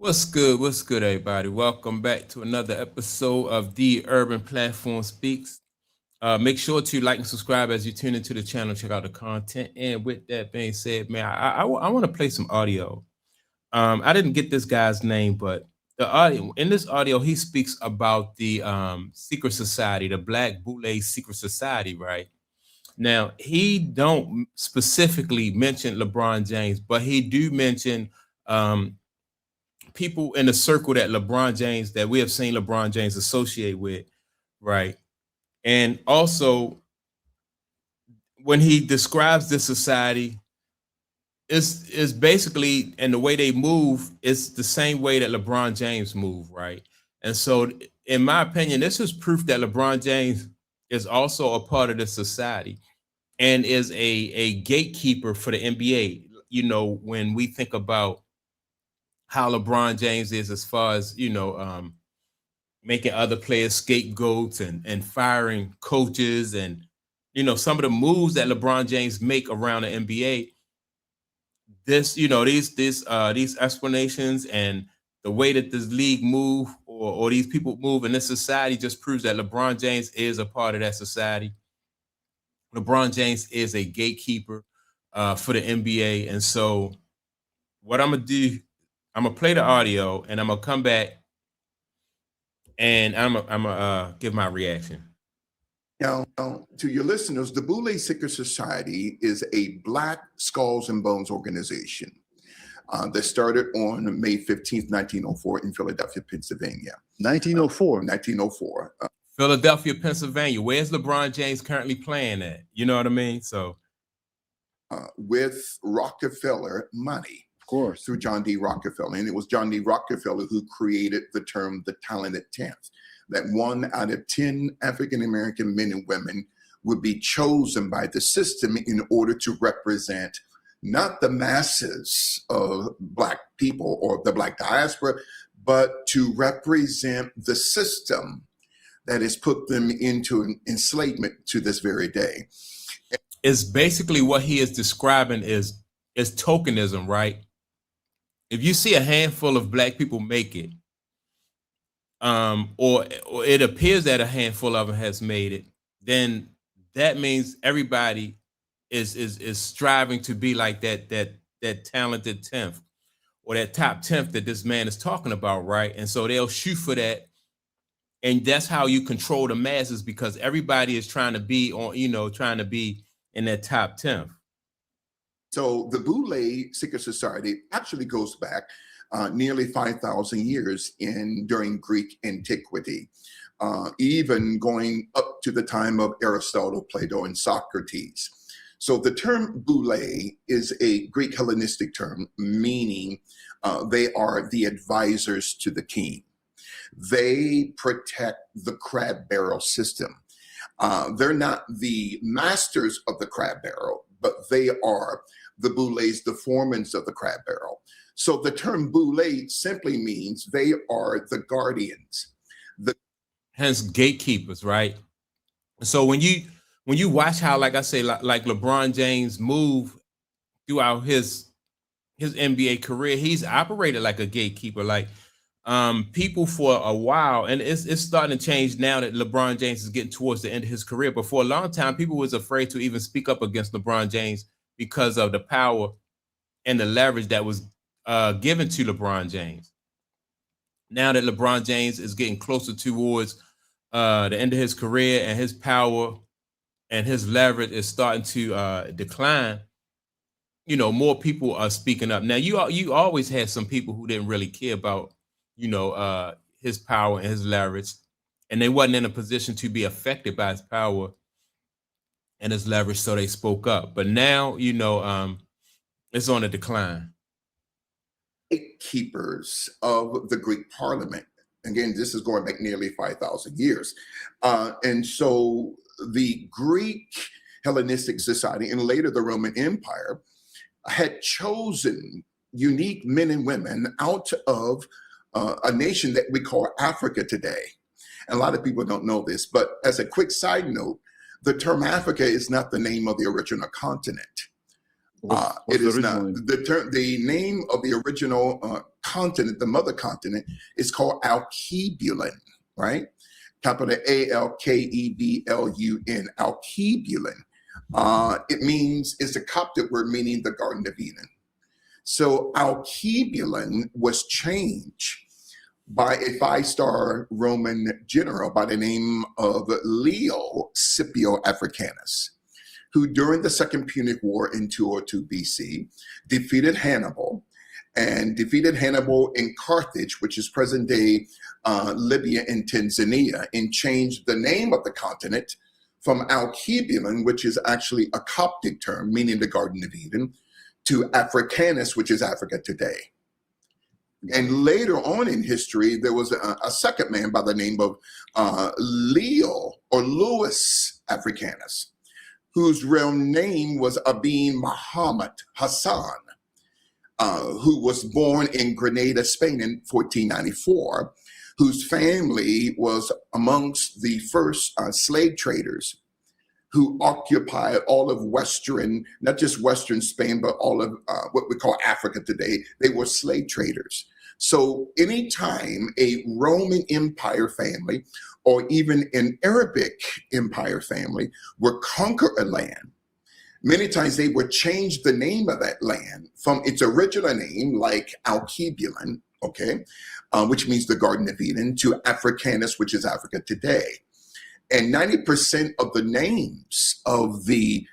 What's good? What's good, everybody? Welcome back to another episode of The Urban Platform Speaks. Make sure to like and subscribe as you tune into the channel, check out the content. And with that being said, man, I want to play some audio. I didn't get this guy's name, but the audio in this audio, he speaks about the secret society, the Black Boule secret society, right? Now, he don't specifically mention LeBron James, but he do mention um, people in the circle that LeBron James that we have seen LeBron James associate with, right? And also when he describes this society, it's basically, and the way they move is the same way that LeBron James move, right? And so in my opinion, this is proof that LeBron James is also a part of this society and is a gatekeeper for the NBA. You know, when we think about how LeBron James is as far as making other players scapegoats and firing coaches, and some of the moves that LeBron James make around the NBA. This these explanations and the way that this league move, or these people move in this society, just proves that LeBron James is a part of that society. LeBron James is a gatekeeper for the NBA, and so what I'm gonna do, I'm gonna play the audio, and I'm gonna come back, and I'm gonna give my reaction. Now, to your listeners, the Boule Secret Society is a Black Skulls and Bones organization that started on May 15th, 1904 in Philadelphia, Pennsylvania. 1904. 1904. Philadelphia, Pennsylvania. Where's LeBron James currently playing at? You know what I mean? So, with Rockefeller money. Of course. Through John D. Rockefeller. And it was John D. Rockefeller who created the term the talented 10th, that 1 out of 10 African-American men and women would be chosen by the system in order to represent not the masses of Black people or the Black diaspora, but to represent the system that has put them into an enslavement to this very day. It's basically what he is describing is tokenism, right? If you see a handful of Black people make it, or it appears that a handful of them has made it, then that means everybody is striving to be like that talented 10th, or that top 10th that this man is talking about, right? And so they'll shoot for that, and that's how you control the masses, because everybody is trying to be trying to be in that top 10th. So the Boule Secret Society actually goes back nearly 5,000 years during Greek antiquity, even going up to the time of Aristotle, Plato, and Socrates. So the term Boule is a Greek Hellenistic term, meaning they are the advisors to the king. They protect the crab barrel system. They're not the masters of the crab barrel, but they are the Boules, the foremans of the crab barrel. So the term Boule simply means they are the guardians. Hence gatekeepers, right? So when you watch how, like I say, like LeBron James move throughout his NBA career, he's operated like a gatekeeper. Like people for a while, and it's starting to change now that LeBron James is getting towards the end of his career. But for a long time, people was afraid to even speak up against LeBron James because of the power and the leverage that was given to LeBron James. Now that LeBron James is getting closer towards the end of his career, and his power and his leverage is starting to decline, more people are speaking up. Now, you always had some people who didn't really care about his power and his leverage, and they wasn't in a position to be affected by his power and his leverage, so they spoke up. But now, it's on a decline. Gatekeepers of the Greek Parliament. Again, this is going back nearly 5,000 years. And so the Greek Hellenistic Society, and later the Roman Empire, had chosen unique men and women out of a nation that we call Africa today. And a lot of people don't know this, but as a quick side note, the term Africa is not the name of the original continent. It is not. The name of the original continent, the mother continent, is called Alkebulan, right? Capital Alkebulun, Alkebulan. It means, it's a Coptic word meaning the Garden of Eden. So Alkebulan was changed by a 5-star Roman general by the name of Leo Scipio Africanus, who during the Second Punic War in 202 BC defeated Hannibal in Carthage, which is present-day Libya and Tanzania, and changed the name of the continent from Alkebulan, which is actually a Coptic term meaning the Garden of Eden, to Africanus, which is Africa today. And later on in history, there was a second man by the name of Leo or Louis Africanus, whose real name was Abin Muhammad Hassan, who was born in Granada, Spain in 1494, whose family was amongst the first slave traders who occupied all of Western, not just Western Spain, but all of what we call Africa today. They were slave traders. So anytime a Roman Empire family or even an Arabic Empire family would conquer a land, many times they would change the name of that land from its original name, like Alkebulan, okay, which means the Garden of Eden, to Africanus, which is Africa today. And 90% of the names of the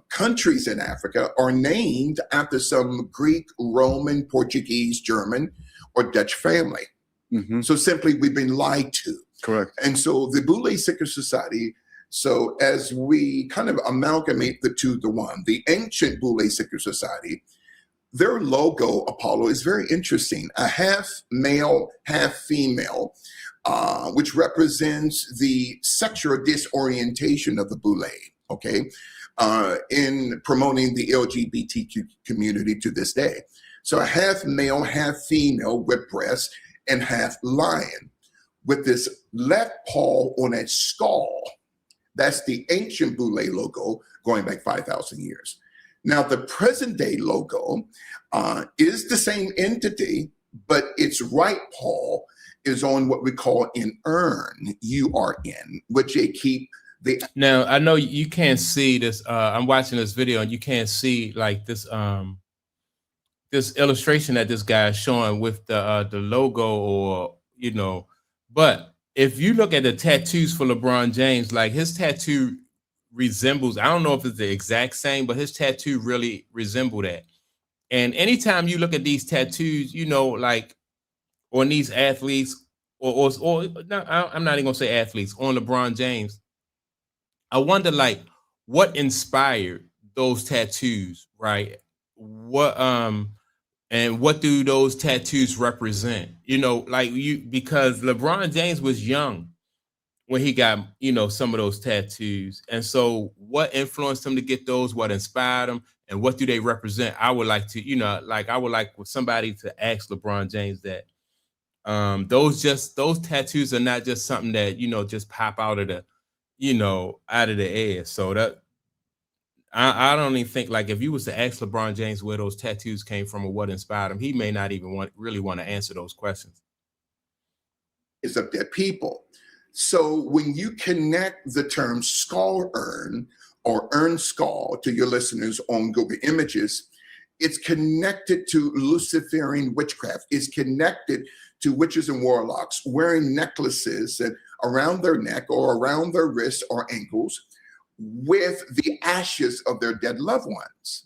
countries in Africa are named after some Greek, Roman, Portuguese, German, or Dutch family. Mm-hmm. So simply, we've been lied to. Correct. And so the Boule Secret Society, so as we kind of amalgamate the two to one, the ancient Boule Secret Society, their logo, Apollo, is very interesting. A half male, half female, which represents the sexual disorientation of the Boule, okay, in promoting the LGBTQ community to this day. So a half male, half female with breasts and half lion with this left paw on a skull. That's the ancient Boule logo going back 5,000 years. Now, the present day logo is the same entity, but its right paw is on what we call an urn, URN, which they keep the. Now, I know you can't see this. I'm watching this video and you can't see like this this illustration that this guy is showing with the logo, or but if you look at the tattoos for LeBron James, like his tattoo resembles, I don't know if it's the exact same, but his tattoo really resemble that. And anytime you look at these tattoos, like on these athletes, or no, I'm not even gonna say athletes, on LeBron James, I wonder like what inspired those tattoos, right? What and what do those tattoos represent? Because LeBron James was young when he got, some of those tattoos. And so what influenced him to get those, what inspired him, and what do they represent? I would like to, I would like somebody to ask LeBron James that. Those tattoos are not just something that, just pop out of the, out of the air. So that I don't even think, like, if you was to ask LeBron James where those tattoos came from or what inspired him, he may not even really want to answer those questions. Is of their people. So when you connect the term skull urn or urn skull to your listeners on Google Images, it's connected to Luciferian witchcraft. It's connected to witches and warlocks wearing necklaces around their neck or around their wrists or ankles with the ashes of their dead loved ones.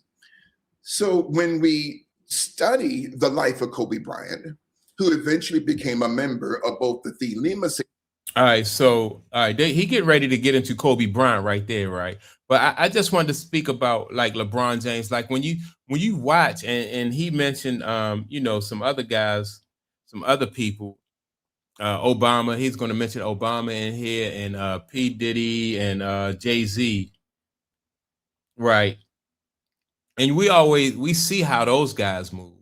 So when we study the life of Kobe Bryant, who eventually became a member of both the Thee Lima. All right, so he getting ready to get into Kobe Bryant right there, right? But I just wanted to speak about like LeBron James, like when you watch and he mentioned some other guys, some other people, Obama. He's going to mention Obama in here, and P. Diddy and Jay-Z, right? And we see how those guys move.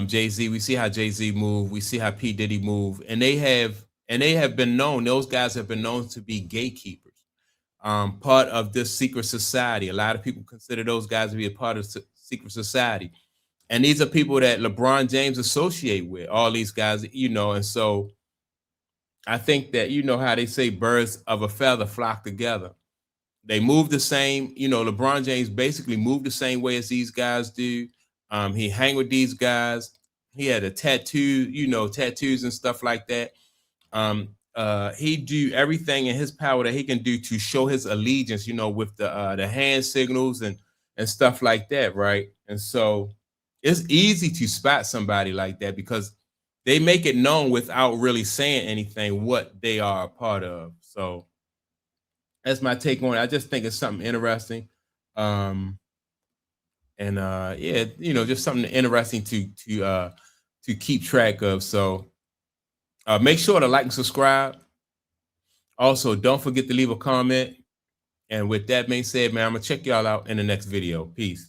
Jay-Z, we see how Jay-Z move. We see how P. Diddy move, and they have been known. Those guys have been known to be gatekeepers, part of this secret society. A lot of people consider those guys to be a part of secret society. And these are people that LeBron James associate with, all these guys, you know. And so I think that, you know how they say birds of a feather flock together. They move the same, you know, LeBron James basically moved the same way as these guys do. He hang with these guys. He had a tattoo, you know, tattoos and stuff like that. He do everything in his power that he can do to show his allegiance, you know, with the hand signals and stuff like that, right? And so it's easy to spot somebody like that because they make it known without really saying anything what they are a part of. So that's my take on it. I just think it's something interesting. And yeah, you know, just something interesting to keep track of. So make sure to like and subscribe. Also, don't forget to leave a comment. And with that being said, man, I'm gonna check y'all out in the next video. Peace.